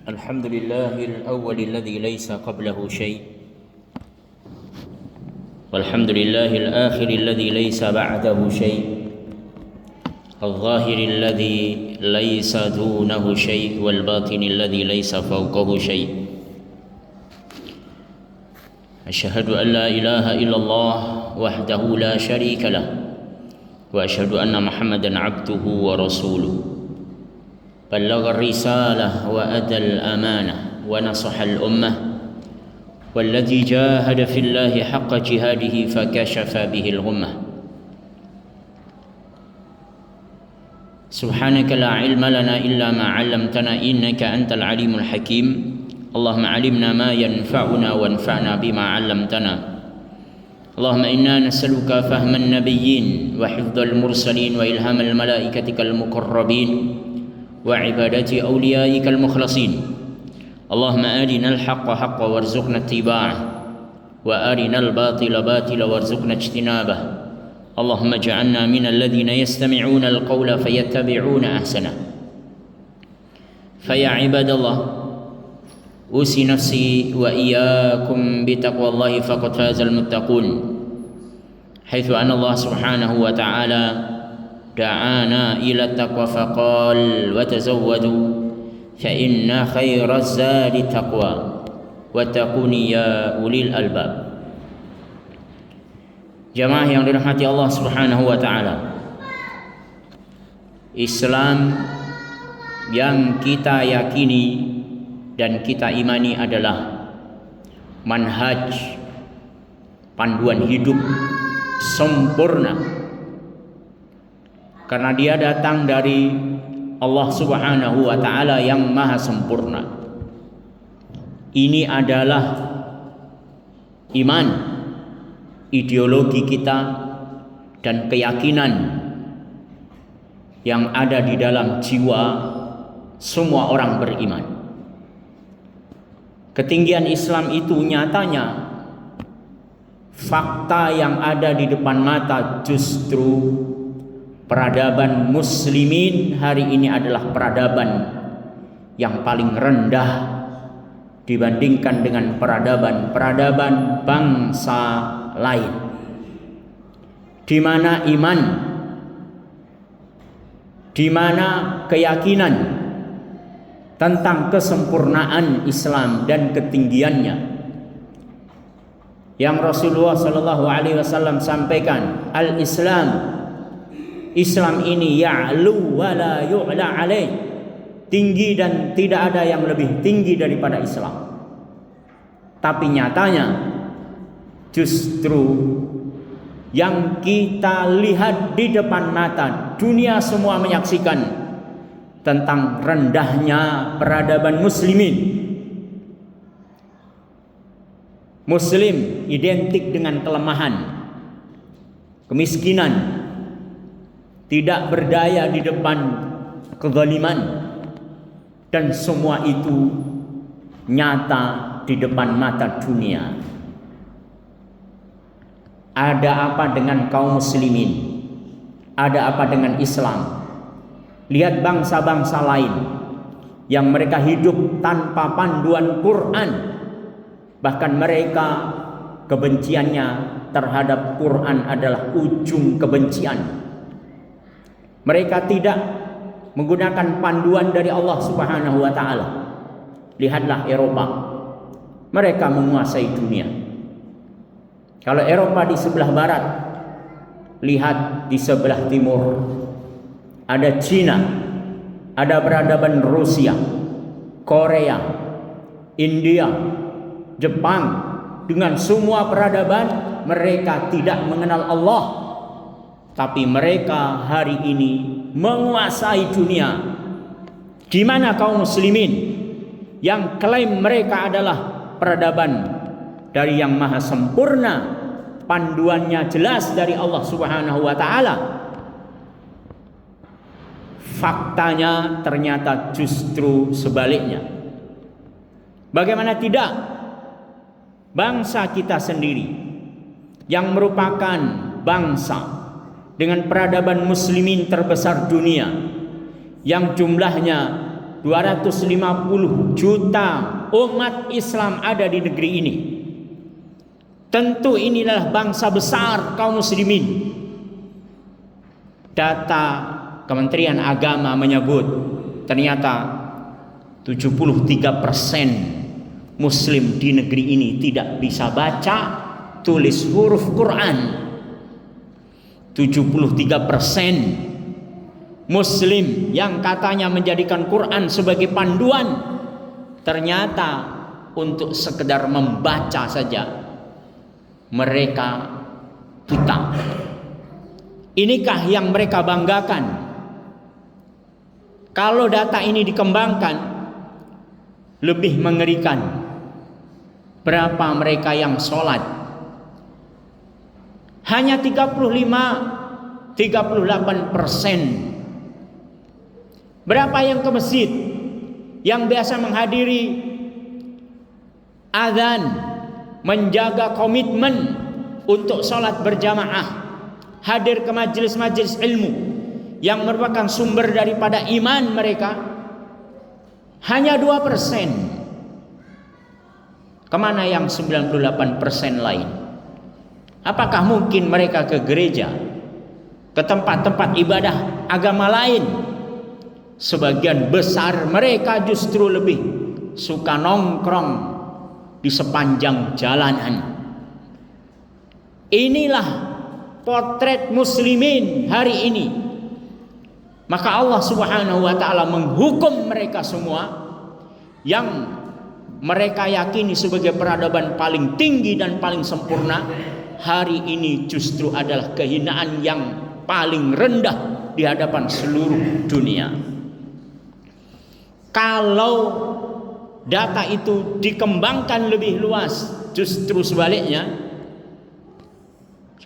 الحمد لله الأول الذي ليس قبله شيء، والحمد لله الآخر الذي ليس بعده شيء، الظاهر الذي ليس دونه شيء، والباطن الذي ليس فوقه شيء. أشهد أن لا إله إلا الله وحده لا شريك له، وأشهد أن محمدا عبده ورسوله، بلغ الرسالة وأدى الأمانة ونصح الأمة، والذي جاهد في الله حق جهاده فكشف به الغمة. سبحانك لا علم لنا إلا ما علمتنا إنك أنت العليم الحكيم. اللهم علمنا ما ينفعنا وانفعنا بما علمتنا. اللهم إنا نسألك فهم النبيين وحفظ المرسلين وإلهام الملائكة المقربين وعبادة أوليائك المخلصين. اللهم أرنا الحق حقا وارزقنا اتباعه، وأرنا الباطل باطلا وارزقنا اجتنابه. اللهم اجعلنا من الذين يستمعون القول فيتبعون أحسنه. فيا عباد الله، أوصي نفسي وإياكم بتقوى الله فقد فاز المتقون، حيث أن الله سبحانه وتعالى دعانا إلى التقوى فقال: وتزودوا فإن خير الزاد التقوى واتقون يا أولي الألباب. Jamaah yang dirahmati Allah Subhanahu wa taala, Islam yang kita yakini dan kita imani adalah manhaj, panduan hidup sempurna, karena dia datang dari Allah Subhanahu wa taala yang maha sempurna. Ini adalah iman, ideologi kita dan keyakinan yang ada di dalam jiwa semua orang beriman. Ketinggian Islam itu nyatanya fakta yang ada di depan mata. Justru peradaban muslimin hari ini adalah peradaban yang paling rendah dibandingkan dengan peradaban bangsa lain, di mana iman, di mana keyakinan tentang kesempurnaan Islam dan ketinggiannya yang Rasulullah Shallallahu Alaihi Wasallam sampaikan, Islam ini ya'lu wa la yu'la alaih, tinggi dan tidak ada yang lebih tinggi daripada Islam. Tapi nyatanya justru yang kita lihat di depan mata, dunia semua menyaksikan tentang rendahnya peradaban muslimin. Muslim identik dengan kelemahan, kemiskinan, tidak berdaya di depan kezaliman, dan semua itu nyata di depan mata dunia. Ada apa dengan kaum muslimin? Ada apa dengan Islam? Lihat bangsa-bangsa lain yang mereka hidup tanpa panduan Quran, bahkan mereka kebenciannya terhadap Quran adalah ujung kebencian. Mereka tidak menggunakan panduan dari Allah Subhanahu wa taala. Lihatlah Eropa, mereka menguasai dunia. Kalau Eropa di sebelah barat, lihat di sebelah timur ada Cina, ada peradaban Rusia, Korea, India, Jepang. Dengan semua peradaban, mereka tidak mengenal Allah, tapi mereka hari ini menguasai dunia. Di mana kaum muslimin yang klaim mereka adalah peradaban dari yang maha sempurna, panduannya jelas dari Allah Subhanahu wa taala? Faktanya ternyata justru sebaliknya. Bagaimana tidak? Bangsa kita sendiri yang merupakan bangsa dengan peradaban muslimin terbesar dunia, yang jumlahnya 250 juta umat Islam ada di negeri ini. Tentu inilah bangsa besar kaum muslimin. Data Kementerian Agama menyebut ternyata 73% Muslim di negeri ini tidak bisa baca tulis huruf Quran. 73% Muslim yang katanya menjadikan Quran sebagai panduan, ternyata untuk sekedar membaca saja mereka buta. Inikah yang mereka banggakan? Kalau data ini dikembangkan, lebih mengerikan. Berapa mereka yang sholat? Hanya 38%. Berapa yang ke masjid, yang biasa menghadiri azan, menjaga komitmen untuk sholat berjamaah, hadir ke majelis-majelis ilmu yang merupakan sumber daripada iman mereka? Hanya 2%. Kemana yang 98% lain? Apakah mungkin mereka ke gereja, ke tempat-tempat ibadah agama lain? Sebagian besar mereka justru lebih suka nongkrong di sepanjang jalanan. Inilah potret muslimin hari ini. Maka Allah Subhanahu wa ta'ala menghukum mereka semua yang mereka yakini sebagai peradaban paling tinggi dan paling sempurna. Hari ini justru adalah kehinaan yang paling rendah di hadapan seluruh dunia. Kalau data itu dikembangkan lebih luas, justru sebaliknya,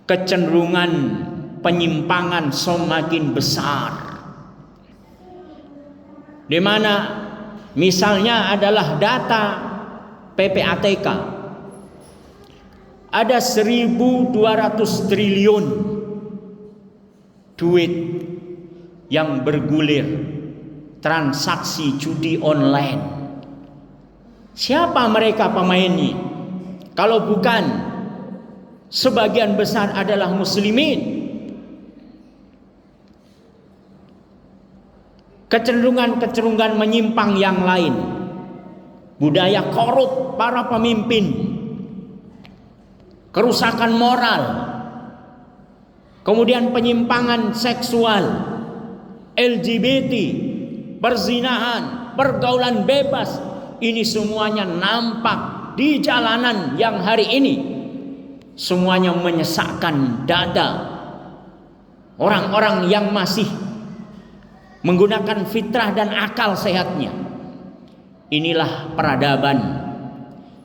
kecenderungan penyimpangan semakin besar. Di mana misalnya adalah data PPATK, ada 1.200 triliun duit yang bergulir transaksi judi online. Siapa mereka pemainnya? Kalau bukan sebagian besar adalah muslimin. Kecenderungan menyimpang yang lain, budaya korup para pemimpin, kerusakan moral, kemudian penyimpangan seksual, LGBT, perzinahan, pergaulan bebas, ini semuanya nampak di jalanan yang hari ini. Semuanya menyesakkan dada orang-orang yang masih menggunakan fitrah dan akal sehatnya. Inilah peradaban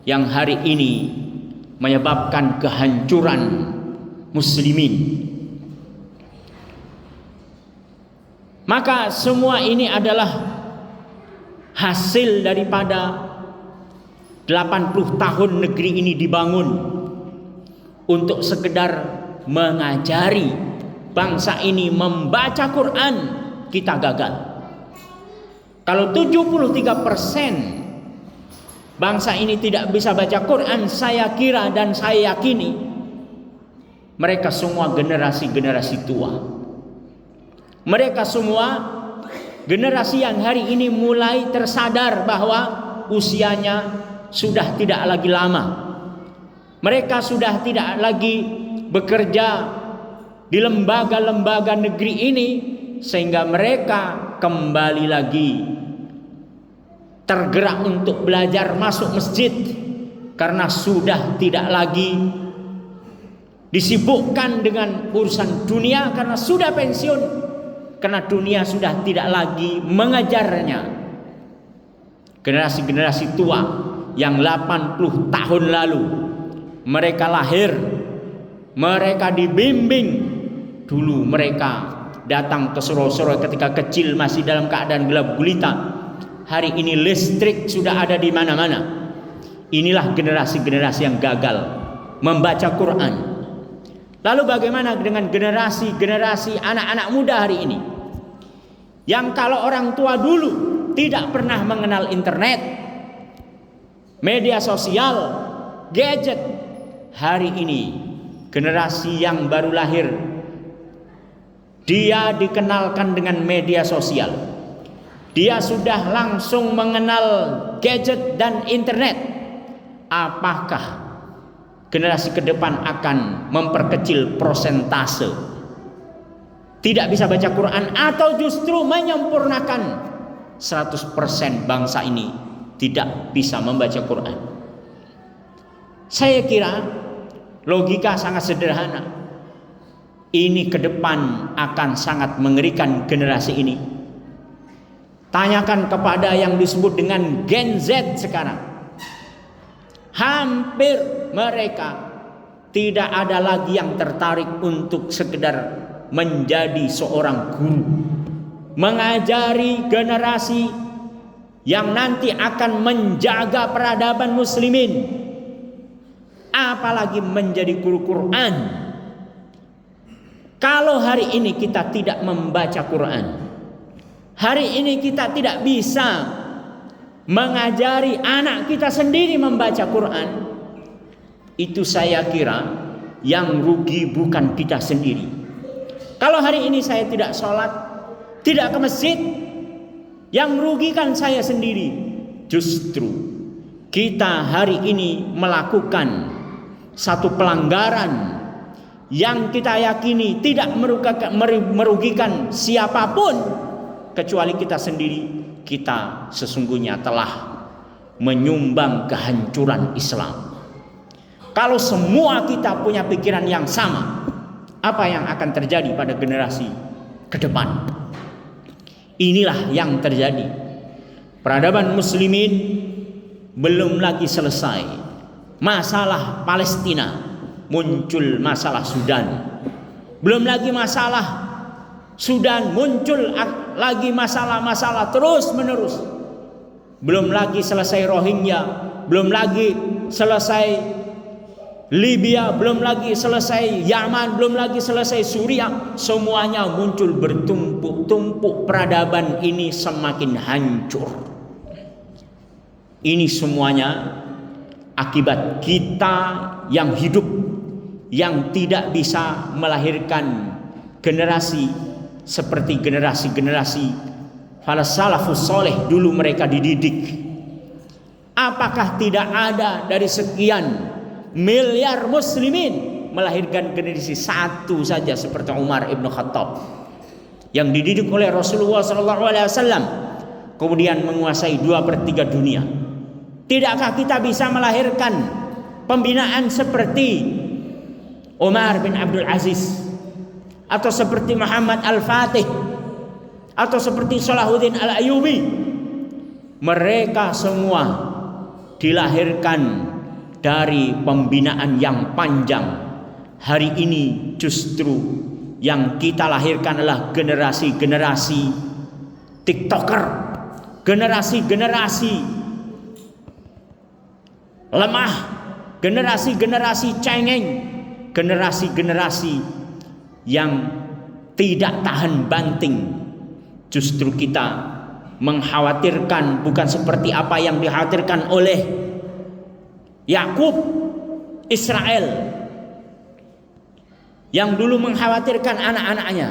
yang hari ini menyebabkan kehancuran muslimin. Maka semua ini adalah hasil daripada 80 tahun negeri ini dibangun untuk sekedar mengajari bangsa ini membaca Quran. Kita gagal. Kalau 73% bangsa ini tidak bisa baca Quran, saya kira dan saya yakini mereka semua generasi-generasi tua. Mereka semua generasi yang hari ini mulai tersadar bahwa usianya sudah tidak lagi lama. Mereka sudah tidak lagi bekerja di lembaga-lembaga negeri ini, sehingga mereka kembali lagi tergerak untuk belajar masuk masjid karena sudah tidak lagi disibukkan dengan urusan dunia karena sudah pensiun, karena dunia sudah tidak lagi mengajarnya. Generasi-generasi tua yang 80 tahun lalu mereka lahir, mereka dibimbing, dulu mereka datang ke Soro-Soro ketika kecil masih dalam keadaan gelap gulita. Hari ini listrik sudah ada di mana-mana. Inilah generasi-generasi yang gagal membaca Quran. Lalu bagaimana dengan generasi-generasi anak-anak muda hari ini? Yang kalau orang tua dulu tidak pernah mengenal internet, media sosial, gadget. Hari ini generasi yang baru lahir, dia dikenalkan dengan media sosial. Dia sudah langsung mengenal gadget dan internet. Apakah generasi ke depan akan memperkecil prosentase tidak bisa baca Quran, atau justru menyempurnakan 100% bangsa ini tidak bisa membaca Quran? Saya kira logika sangat sederhana. Ini ke depan akan sangat mengerikan generasi ini. Tanyakan kepada yang disebut dengan Gen Z sekarang. Hampir mereka tidak ada lagi yang tertarik untuk sekedar menjadi seorang guru, mengajari generasi yang nanti akan menjaga peradaban muslimin, apalagi menjadi guru Quran. Kalau hari ini kita tidak membaca Quran, hari ini kita tidak bisa mengajari anak kita sendiri membaca Quran, itu saya kira yang rugi bukan kita sendiri. Kalau hari ini saya tidak sholat, tidak ke masjid, yang merugikan saya sendiri. Justru kita hari ini melakukan satu pelanggaran yang kita yakini tidak merugikan siapapun kecuali kita sendiri. Kita sesungguhnya telah menyumbang kehancuran Islam. Kalau semua kita punya pikiran yang sama, apa yang akan terjadi pada generasi ke depan? Inilah yang terjadi. Peradaban muslimin belum lagi selesai. Masalah Palestina, muncul masalah Sudan. Belum lagi masalah Sudan, muncul lagi masalah-masalah terus menerus. Belum lagi selesai Rohingya, belum lagi selesai Libya, belum lagi selesai Yaman, belum lagi selesai Suriah. Semuanya muncul bertumpuk-tumpuk. Peradaban ini semakin hancur. Ini semuanya akibat kita yang hidup, yang tidak bisa melahirkan generasi seperti generasi-generasi para salafus soleh dulu mereka dididik. Apakah tidak ada dari sekian miliar muslimin melahirkan generasi satu saja seperti Umar ibn Khattab yang dididik oleh Rasulullah SAW, kemudian menguasai 2/3 dunia? Tidakkah kita bisa melahirkan pembinaan seperti Umar bin Abdul Aziz, atau seperti Muhammad Al-Fatih, atau seperti Salahuddin Al-Ayyubi? Mereka semua dilahirkan dari pembinaan yang panjang. Hari ini justru yang kita lahirkan adalah generasi-generasi TikToker, generasi-generasi lemah, generasi-generasi cengeng, generasi-generasi yang tidak tahan banting. Justru kita mengkhawatirkan bukan seperti apa yang dikhawatirkan oleh Yakub Israel yang dulu mengkhawatirkan anak-anaknya.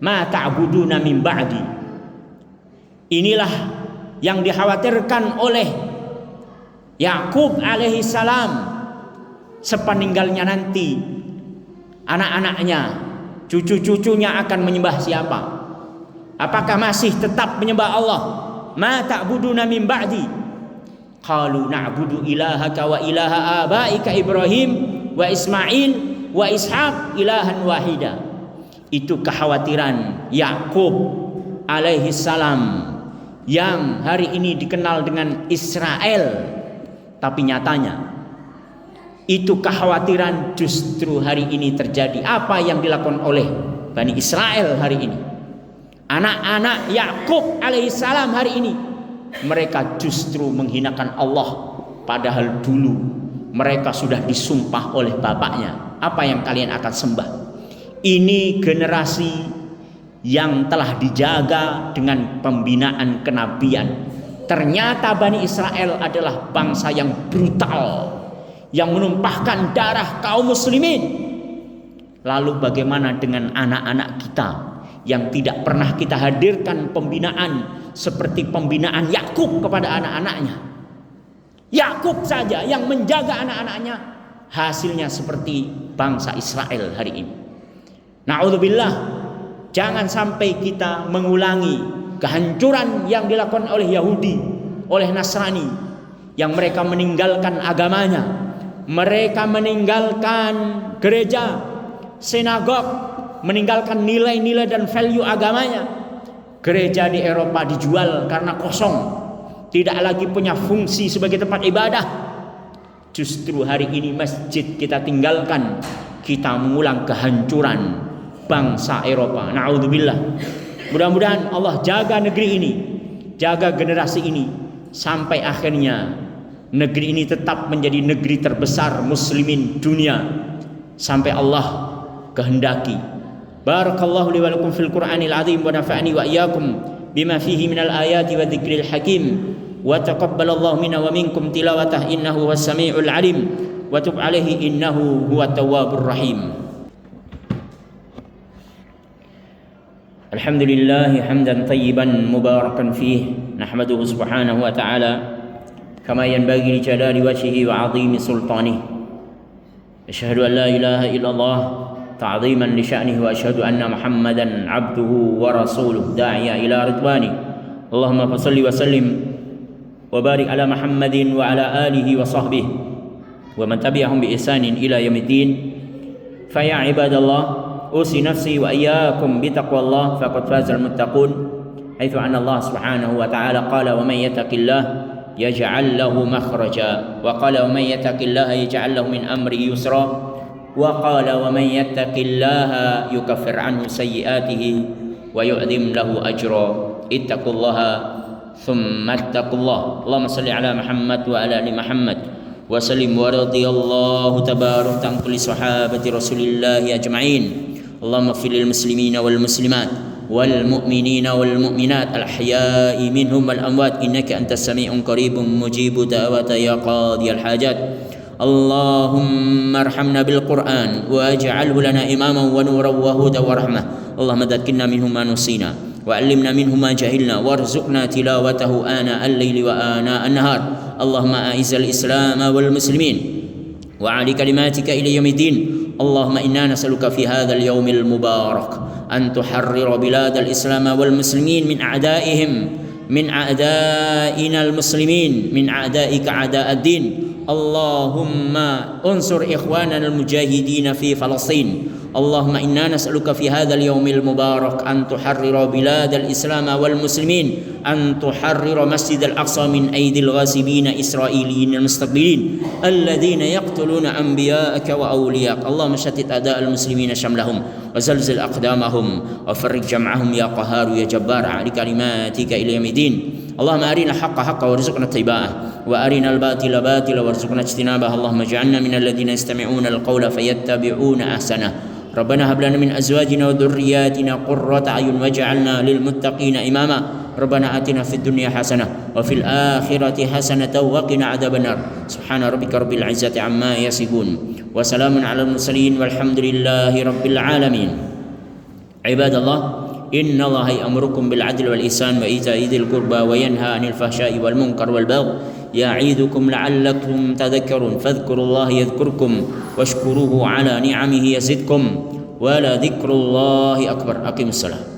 Ma ta'buduna min ba'di. Inilah yang dikhawatirkan oleh Yakub alaihi salam. Sepeninggalnya nanti anak-anaknya, cucu-cucunya akan menyembah siapa? Apakah masih tetap menyembah Allah? Ma ta'buduna min ba'di. Qalu na'budu ilahaka wa ilaha abaika Ibrahim wa Ismail wa Ishaq ilahan wahida. Itu kekhawatiran Yakub alaihi salam yang hari ini dikenal dengan Israel. Tapi nyatanya itu kekhawatiran justru hari ini terjadi. Apa yang dilakukan oleh Bani Israel hari ini, anak-anak Yakub alaihi salam hari ini, mereka justru menghinakan Allah. Padahal dulu mereka sudah disumpah oleh bapaknya, apa yang kalian akan sembah? Ini generasi yang telah dijaga dengan pembinaan kenabian. Ternyata Bani Israel adalah bangsa yang brutal, yang menumpahkan darah kaum muslimin. Lalu bagaimana dengan anak-anak kita yang tidak pernah kita hadirkan pembinaan seperti pembinaan Yakub kepada anak-anaknya? Yakub saja yang menjaga anak-anaknya, hasilnya seperti bangsa Israel hari ini. Na'udzubillah, jangan sampai kita mengulangi kehancuran yang dilakukan oleh Yahudi, oleh Nasrani, yang mereka meninggalkan agamanya, mereka meninggalkan gereja, sinagog, meninggalkan nilai-nilai dan value agamanya. Gereja di Eropa dijual karena kosong, tidak lagi punya fungsi sebagai tempat ibadah. Justru hari ini masjid kita tinggalkan, kita mengulang kehancuran bangsa Eropa. Na'udzubillah. Mudah-mudahan Allah jaga negeri ini, jaga generasi ini, sampai akhirnya negeri ini tetap menjadi negeri terbesar muslimin dunia sampai Allah kehendaki. Barakallahu li wa lakum fil Qur'anil azim wa nafa'ani wa iyyakum bima fihi minal ayati wa dzikril hakim wa taqabbalallahu minna wa minkum tilawatah innahu was samiul alim wa tub alaihi innahu huwat tawwabur rahim. Alhamdulillah hamdan tayyiban mubarakan fih, nahmaduhu subhanahu wa ta'ala kama yanbaghi li jalali wajhihi wa 'azimi sultanih. Asyhadu an la ilaha illallah ta'ziman li sya'nihi wa asyhadu anna Muhammadan 'abduhu wa rasuluh da'iya ila ridwani. Allahumma shalli wa sallim wa barik ala Muhammadin wa ala alihi wa sahbihi wa man tabi'ahum bi ihsanin ila yaumiddin. Fa ya ibadallah, أوصي نفسي وإياكم بتقوى الله فقد فاز المتقون، حيث أن الله سبحانه وتعالى قال ومن يتق الله يجعل له مخرجا، وقال ومن يتق الله يجعل له من أمره يسرا، وقال ومن يتق الله يكفر عنه سيئاته ويعظم له أجرا. اتقوا الله ثم اتقوا الله. اللهم صل على محمد وعلى آل محمد وسلم ورضي الله تبارك عن كل صحابة رسول الله أجمعين. اللهم اغفر للمسلمين والمسلمات والمؤمنين والمؤمنات الأحياء منهم والأموات إنك أنت السميع قريب مجيب دعوة يا قاضي الحاجات. اللهم ارحمنا بالقرآن واجعله لنا إماما ونورا وهدى ورحمة. اللهم ذكرنا منه ما نسينا وعلمنا منه ما جهلنا وارزقنا تلاوته آناء الليل وآناء النهار. اللهم أعز الإسلام والمسلمين وأعل كلماتك إلى يوم الدين. اللهم إنا نسألك في هذا اليوم المبارك أن تحرر بلاد الإسلام والمسلمين من أعدائهم، من أعدائنا المسلمين، من أعدائك أعداء الدين. اللهم انصر إخواننا المجاهدين في فلسطين. اللهم إنا نسألك في هذا اليوم المبارك أن تحرر بلاد الإسلام والمسلمين، أن تحرر مسجد الأقصى من أيدي الغاصبين إسرائيليين المستقبلين الذين يقتلون أنبياءك وأولياءك. اللهم شتت أعداء المسلمين شملهم وزلزل أقدامهم وفرق جمعهم يا قهار يا جبار على كلماتك إلى يوم الدين. اللهم أرنا الحق حقا وارزقنا اتباعه وأرنا الباطل باطلا وارزقنا اجتنابه. اللهم اجعلنا من الذين يستمعون القول فيتبعون أحسنه. ربنا هب لنا من أزواجنا وذرياتنا قرة أعين واجعلنا للمتقين إماما. ربنا آتنا في الدنيا حسنة وفي الآخرة حسنة وقنا عذاب النار. سبحان ربك رب العزة عما يصفون وسلام على المرسلين والحمد لله رب العالمين. عباد الله، إن الله يأمركم بالعدل والإحسان وإيتاء ذي القربى وينهى عن الفحشاء والمنكر والبغي يعظكم لعلكم تذكرون. فاذكروا الله يذكركم واشكروه على نعمه يزدكم ولذكر الله أكبر. أقيموا الصلاة.